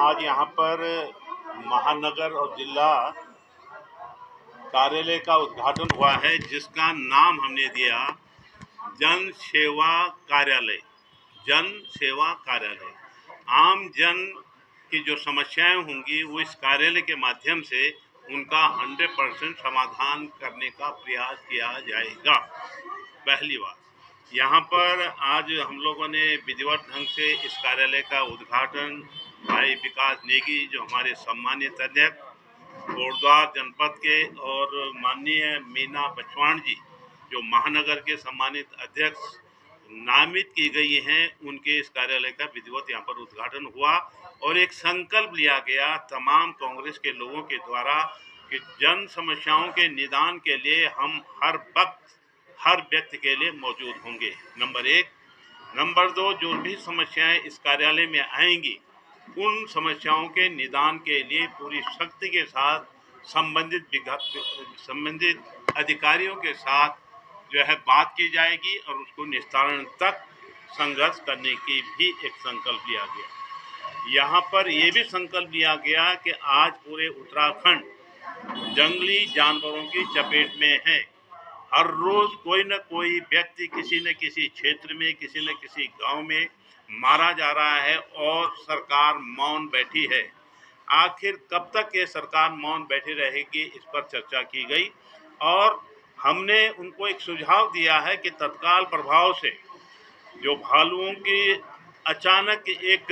आज यहाँ पर महानगर और जिला कार्यालय का उद्घाटन हुआ है, जिसका नाम हमने दिया जन सेवा कार्यालय। जन सेवा कार्यालय आम जन की जो समस्याएं होंगी वो इस कार्यालय के माध्यम से उनका 100% समाधान करने का प्रयास किया जाएगा। पहली बात, यहाँ पर आज हम लोगों ने विधिवत ढंग से इस कार्यालय का उद्घाटन भाई विकास नेगी, जो हमारे सम्मानित अध्यक्ष कोटद्वार जनपद के, और माननीय मीना बचवाण जी, जो महानगर के सम्मानित अध्यक्ष नामित की गई हैं, उनके इस कार्यालय का विधिवत यहाँ पर उद्घाटन हुआ और एक संकल्प लिया गया तमाम कांग्रेस के लोगों के द्वारा कि जन समस्याओं के निदान के लिए हम हर वक्त हर व्यक्ति के लिए मौजूद होंगे। नंबर एक। नंबर दो, जो भी समस्याएं इस कार्यालय में आएंगी उन समस्याओं के निदान के लिए पूरी शक्ति के साथ संबंधित अधिकारियों के साथ जो है बात की जाएगी और उसको निस्तारण तक संघर्ष करने की भी एक संकल्प लिया गया। यहाँ पर ये भी संकल्प लिया गया कि आज पूरे उत्तराखंड जंगली जानवरों की चपेट में है। हर रोज कोई न कोई व्यक्ति किसी न किसी क्षेत्र में, किसी न किसी गांव में मारा जा रहा है और सरकार मौन बैठी है। आखिर कब तक ये सरकार मौन बैठी रहेगी, इस पर चर्चा की गई और हमने उनको एक सुझाव दिया है कि तत्काल प्रभाव से जो भालुओं की अचानक एक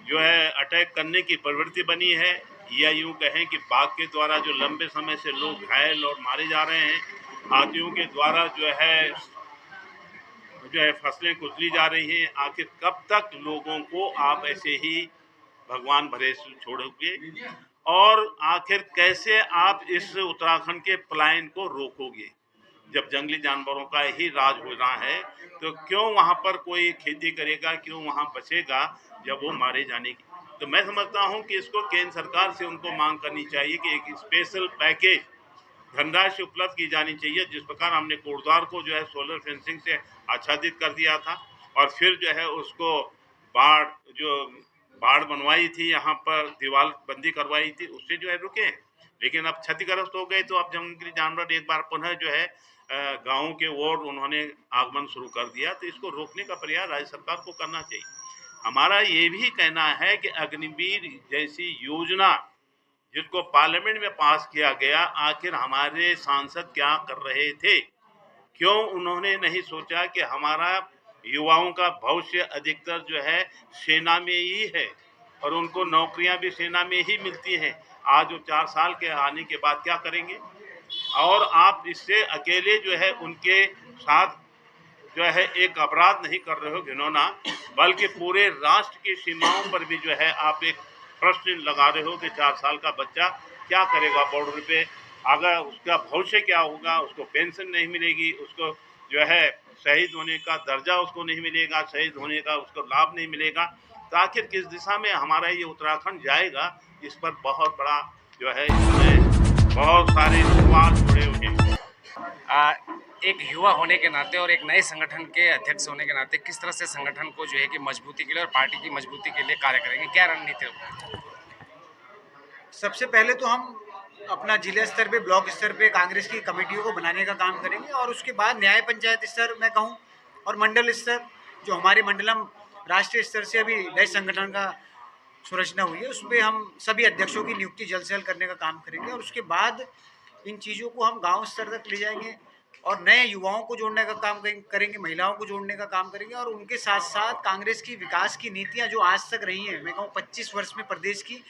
जो है अटैक करने की प्रवृत्ति बनी है, या यूं कहें कि बाघ के द्वारा जो लंबे समय से लोग घायल और मारे जा रहे हैं, हाथियों के द्वारा जो है फसलें कुचली जा रही हैं, आखिर कब तक लोगों को आप ऐसे ही भगवान भरोसे छोड़ोगे और आखिर कैसे आप इस उत्तराखंड के पलायन को रोकोगे? जब जंगली जानवरों का ही राज हो रहा है तो क्यों वहां पर कोई खेती करेगा, क्यों वहां बचेगा जब वो मारे जाने की? तो मैं समझता हूं कि इसको केंद्र सरकार से उनको मांग करनी चाहिए कि एक स्पेशल पैकेज धनराशि उपलब्ध की जानी चाहिए। जिस प्रकार हमने कोटद्वार को जो है सोलर फेंसिंग से आच्छादित कर दिया था और फिर जो है उसको बाढ़ बनवाई थी, यहाँ पर दीवार बंदी करवाई थी, उससे जो है रुके। लेकिन अब क्षतिग्रस्त हो गए तो अब जंगली जानवर एक बार पुनः जो है गाँव के ओर उन्होंने आगमन शुरू कर दिया, तो इसको रोकने का प्रयास राज्य सरकार को करना चाहिए। हमारा ये भी कहना है कि अग्निवीर जैसी योजना जिसको पार्लियामेंट में पास किया गया, आखिर हमारे सांसद क्या कर रहे थे? क्यों उन्होंने नहीं सोचा कि हमारा युवाओं का भविष्य अधिकतर जो है सेना में ही है और उनको नौकरियां भी सेना में ही मिलती हैं। आज वो 4 साल के आने के बाद क्या करेंगे? और आप इससे अकेले जो है उनके साथ जो है एक अपराध नहीं कर रहे हो घिनौना, बल्कि पूरे राष्ट्र की सीमाओं पर भी जो है आप एक प्रश्न लगा रहे हो कि 4 साल का बच्चा क्या करेगा बॉर्डर पे, अगर उसका भविष्य क्या होगा, उसको पेंशन नहीं मिलेगी, उसको जो है शहीद होने का दर्जा उसको नहीं मिलेगा, शहीद होने का उसको लाभ नहीं मिलेगा। तो आखिर किस दिशा में हमारा ये उत्तराखंड जाएगा, इस पर बहुत बड़ा जो है इसमें बहुत सारे सवाल जुड़े हुए हैं। एक युवा होने के नाते और एक नए संगठन के अध्यक्ष होने के नाते किस तरह से संगठन को जो है कि मजबूती के लिए और पार्टी की मजबूती के लिए कार्य करेंगे, क्या रणनीति होगी? सबसे पहले तो हम अपना जिला स्तर पे, ब्लॉक स्तर पे कांग्रेस की कमेटियों को बनाने का काम करेंगे और उसके बाद न्याय पंचायत स्तर मैं कहूँ और मंडल स्तर, जो हमारे मंडलम राष्ट्रीय स्तर से अभी नए संगठन का संरचना हुई है, उस पर हम सभी अध्यक्षों की नियुक्ति जल्द से जल्द करने का काम करेंगे और उसके बाद इन चीज़ों को हम गांव स्तर तक ले जाएंगे और नए युवाओं को जोड़ने का काम करेंगे, महिलाओं को जोड़ने का काम करेंगे और उनके साथ साथ कांग्रेस की विकास की नीतियां जो आज तक रही हैं, मैं कहूँ 25 वर्ष में प्रदेश की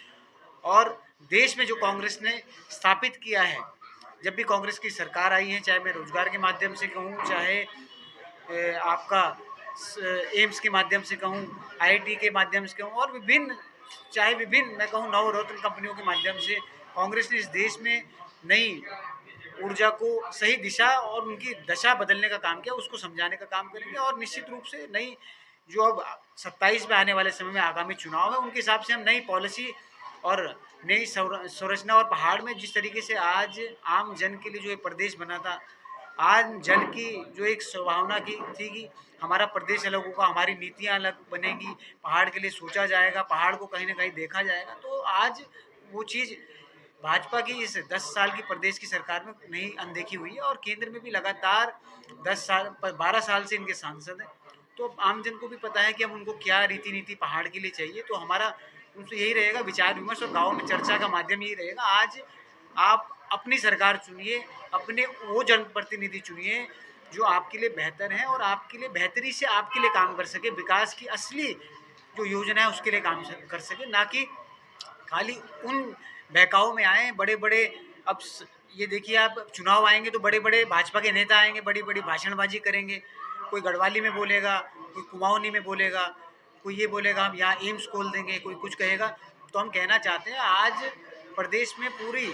और देश में जो कांग्रेस ने स्थापित किया है, जब भी कांग्रेस की सरकार आई है, चाहे मैं रोजगार के माध्यम से कहूँ, चाहे आपका एम्स के माध्यम से कहूँ, आईआईटी के माध्यम से कहूँ और विभिन्न मैं कहूँ नवरत्न कंपनियों के माध्यम से कांग्रेस ने इस देश में नई ऊर्जा को सही दिशा और उनकी दशा बदलने का काम किया, उसको समझाने का काम करेंगे और निश्चित रूप से नई जो अब 27 में आने वाले समय में आगामी चुनाव है, उनके हिसाब से हम नई पॉलिसी और नई संरचना और पहाड़ में जिस तरीके से आज आम जन के लिए जो ये प्रदेश बना था, आज जन की जो एक संभावना की थी कि हमारा प्रदेश अलग होगा, हमारी नीतियाँ अलग बनेंगी, पहाड़ के लिए सोचा जाएगा, पहाड़ को कहीं ना कहीं देखा जाएगा, तो आज वो चीज़ भाजपा की इस 10 साल की प्रदेश की सरकार में नहीं अनदेखी हुई है। और केंद्र में भी लगातार 10 साल 12 साल से इनके सांसद हैं। तो आम जन को भी पता है कि हम उनको क्या रीति नीति पहाड़ के लिए चाहिए। तो हमारा उनसे यही रहेगा विचार विमर्श, और गाँव में चर्चा का माध्यम यही रहेगा। आज आप अपनी सरकार चुनिए, अपने वो जनप्रतिनिधि चुनिए जो आपके लिए बेहतर हैं और आपके लिए बेहतरी से आपके लिए काम कर सके, विकास की असली जो योजना है उसके लिए काम कर सके, ना कि खाली उन बहकाओं में आए बड़े बड़े। अब ये देखिए, आप चुनाव आएंगे तो बड़े बड़े भाजपा के नेता आएंगे, बड़ी बड़ी भाषणबाजी करेंगे। कोई गढ़वाली में बोलेगा, कोई कुमाऊनी में बोलेगा, कोई ये बोलेगा हम यहाँ एम्स खोल देंगे, कोई कुछ कहेगा। तो हम कहना चाहते हैं आज प्रदेश में पूरी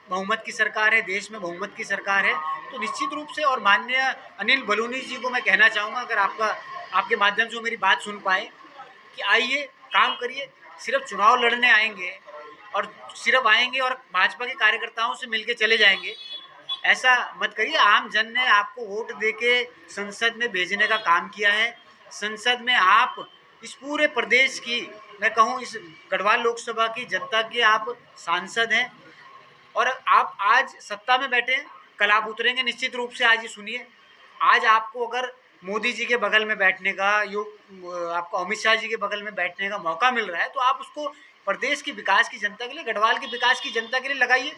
बहुमत की सरकार है, देश में बहुमत की सरकार है। तो निश्चित रूप से, और माननीय अनिल बलूनी जी को मैं कहना चाहूँगा, अगर आपके माध्यम से मेरी बात सुन पाए, कि आइए काम करिए। सिर्फ चुनाव लड़ने आएंगे और सिर्फ आएंगे और भाजपा के कार्यकर्ताओं से मिलके चले जाएंगे, ऐसा मत करिए। आम जन ने आपको वोट देके संसद में भेजने का काम किया है। संसद में आप इस पूरे प्रदेश की, मैं कहूँ इस गढ़वाल लोकसभा की जनता के आप सांसद हैं, और आप आज सत्ता में बैठे हैं, कल आप उतरेंगे निश्चित रूप से। आज ये सुनिए, आज आपको अगर मोदी जी के बगल में बैठने का, आपको अमित शाह जी के बगल में बैठने का मौका मिल रहा है, तो आप उसको प्रदेश की विकास की जनता के लिए, गढ़वाल के विकास की जनता के लिए लगाइए।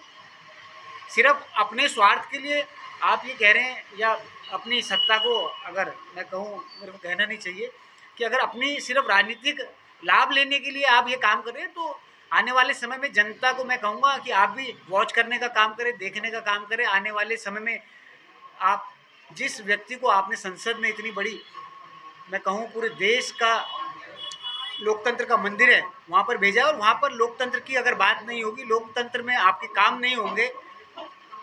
सिर्फ अपने स्वार्थ के लिए आप ये कह रहे हैं, या अपनी सत्ता को, अगर मैं कहूँ, मेरे को कहना नहीं चाहिए कि अगर अपनी सिर्फ राजनीतिक लाभ लेने के लिए आप ये काम कर रहे हैं, तो आने वाले समय में जनता को मैं कहूँगा कि आप भी वॉच करने का काम करें, देखने का काम करें। आने वाले समय में आप जिस व्यक्ति को आपने संसद में इतनी बड़ी, मैं कहूँ पूरे देश का लोकतंत्र का मंदिर है, वहाँ पर भेजा, और वहाँ पर लोकतंत्र की अगर बात नहीं होगी, लोकतंत्र में आपके काम नहीं होंगे,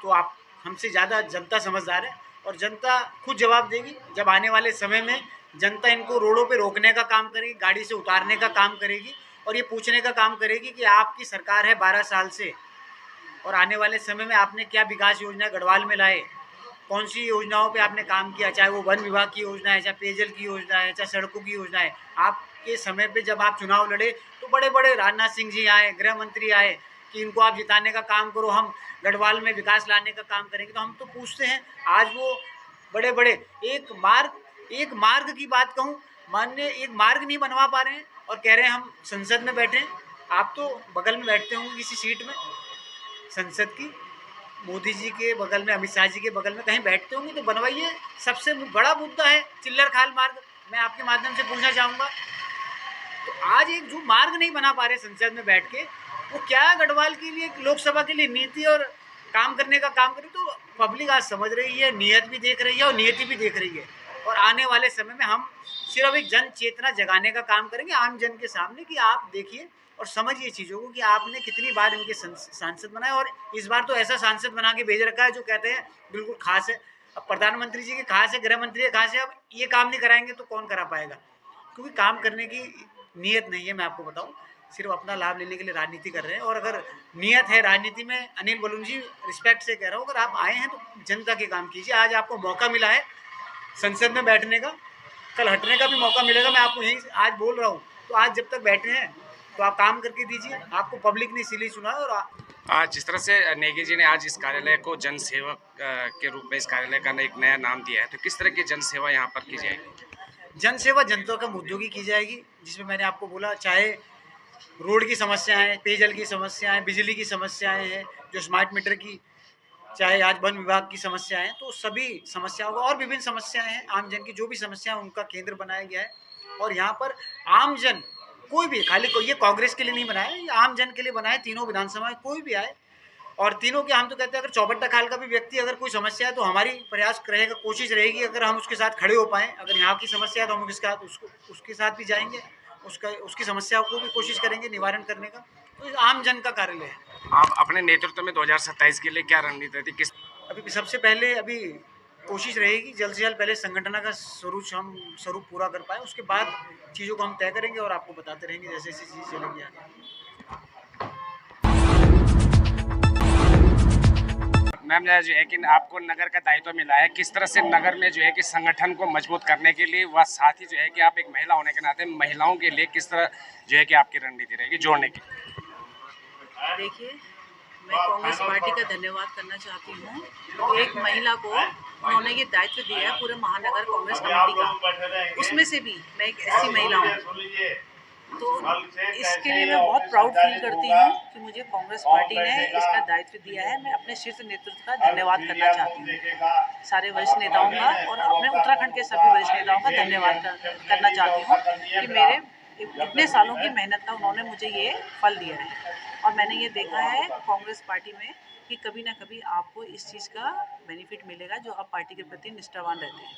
तो आप हमसे ज़्यादा जनता समझदार है, और जनता खुद जवाब देगी। जब आने वाले समय में जनता इनको रोडों पे रोकने का काम करेगी, गाड़ी से उतारने का काम करेगी, और ये पूछने का काम करेगी कि आपकी सरकार है 12 साल से, और आने वाले समय में आपने क्या विकास योजना गढ़वाल में लाए, कौन सी योजनाओं पे आपने काम किया, चाहे वो वन विभाग की योजना है, चाहे पेयजल की योजना है, चाहे सड़कों की योजना है। आपके समय पे जब आप चुनाव लड़े तो बड़े बड़े राजनाथ सिंह जी आए, गृह मंत्री आए कि इनको आप जिताने का काम करो, हम गढ़वाल में विकास लाने का काम करेंगे। तो हम तो पूछते हैं, आज वो बड़े बड़े एक मार्ग की बात कहूँ, माननीय एक मार्ग नहीं बनवा पा रहे हैं, और कह रहे हैं हम संसद में बैठे हैं। आप तो बगल में बैठते होंगे किसी सीट में संसद की, मोदी जी के बगल में, अमित शाह जी के बगल में कहीं बैठते होंगे, तो बनवाइए। सबसे बड़ा मुद्दा है चिल्लर खाल मार्ग, मैं आपके माध्यम से पूछना चाहूँगा। तो आज एक जो मार्ग नहीं बना पा रहे संसद में बैठ के, वो क्या गढ़वाल के लिए, लोकसभा के लिए नीति और काम करने का काम करे। तो पब्लिक आज समझ रही है, नियत भी देख रही है और नियति भी देख रही है, और आने वाले समय में हम सिर्फ एक जन चेतना जगाने का काम करेंगे आम जन के सामने, कि आप देखिए और समझिए चीज़ों को, कि आपने कितनी बार इनके सांसद बनाए, और इस बार तो ऐसा सांसद बना के भेज रखा है जो कहते हैं बिल्कुल खास है। अब प्रधानमंत्री जी के खास है, गृह मंत्री के खास है, अब ये काम नहीं कराएंगे तो कौन करा पाएगा, क्योंकि काम करने की नीयत नहीं है। मैं आपको बताऊं, सिर्फ अपना लाभ लेने के लिए राजनीति कर रहे हैं। और अगर नीयत है राजनीति में, अनिल बलून जी रिस्पेक्ट से कह रहा हूँ, अगर आप आए हैं तो जनता के काम कीजिए। आज आपको मौका मिला है संसद में बैठने का, कल हटने का भी मौका मिलेगा। मैं आपको यही आज बोल रहा हूँ, तो आज जब तक बैठे हैं तो आप काम करके दीजिए। आपको पब्लिक ने इसीलिए चुना है। और आज जिस तरह से नेगी जी ने आज इस कार्यालय को जन सेवक के रूप में इस कार्यालय का एक नया नाम दिया है, तो किस तरह की जन सेवा यहाँ पर की जाएगी? जन सेवा जनता का मुद्दों की जाएगी, जिसमें मैंने आपको बोला, चाहे रोड की समस्याएं, पेयजल की समस्याएं, बिजली की समस्याएं हैं, जो स्मार्ट मीटर की, चाहे आज वन विभाग की समस्याएं, तो सभी समस्याओं का, और विभिन्न समस्याएं हैं आम जन की, जो भी समस्याएं उनका केंद्र बनाया गया है। और यहाँ पर आम जन कोई भी, खाली कोई ये कांग्रेस के लिए नहीं बनाया, ये आम जन के लिए बनाया। तीनों विधानसभा में कोई भी आए, और तीनों के हम तो कहते हैं, अगर चौबट्टा खाल का भी व्यक्ति अगर कोई समस्या है तो हमारी प्रयास रहेगा, कोशिश रहेगी, अगर हम उसके साथ खड़े हो पाएँ। अगर यहाँ की समस्या है तो हम उसके साथ भी जाएंगे, उसकी समस्याओं को भी कोशिश करेंगे निवारण करने का। तो आम जन का कार्यालय है। आप अपने नेतृत्व में 2027 के लिए क्या रणनीति रहती, किस? अभी सबसे पहले कोशिश रहेगी जल्द से जल्द पहले संगठन का स्वरूप पूरा कर पाए, उसके बाद चीज़ों को हम तय करेंगे और आपको बताते रहेंगे जैसे जैसे चीज़ चलेंगी आगे। मैम जो है कि आपको नगर का दायित्व मिला है, किस तरह से नगर में जो है कि संगठन को मजबूत करने के लिए व साथ ही जो है कि आप एक महिला होने के नाते महिलाओं के लिए किस तरह जो है कि आपकी रणनीति रहेगी जोड़ने की? देखिए, मैं कांग्रेस पार्टी का धन्यवाद करना चाहती हूँ। एक महिला को उन्होंने ये दायित्व दिया है पूरे महानगर कांग्रेस कमेटी का, उसमें से भी मैं एक ऐसी महिला हूँ, तो इसके लिए मैं बहुत प्राउड फील करती हूँ कि मुझे कांग्रेस पार्टी ने इसका दायित्व दिया है। मैं अपने शीर्ष नेतृत्व का धन्यवाद करना चाहती हूँ, सारे वरिष्ठ नेताओं का और अपने उत्तराखंड के सभी वरिष्ठ नेताओं का धन्यवाद करना चाहती हूँ कि मेरे इतने सालों की मेहनत का उन्होंने मुझे ये फल दिया है। और मैंने ये देखा है कांग्रेस पार्टी में कि कभी ना कभी आपको इस चीज़ का बेनिफिट मिलेगा जो आप पार्टी के प्रति निष्ठावान रहते हैं।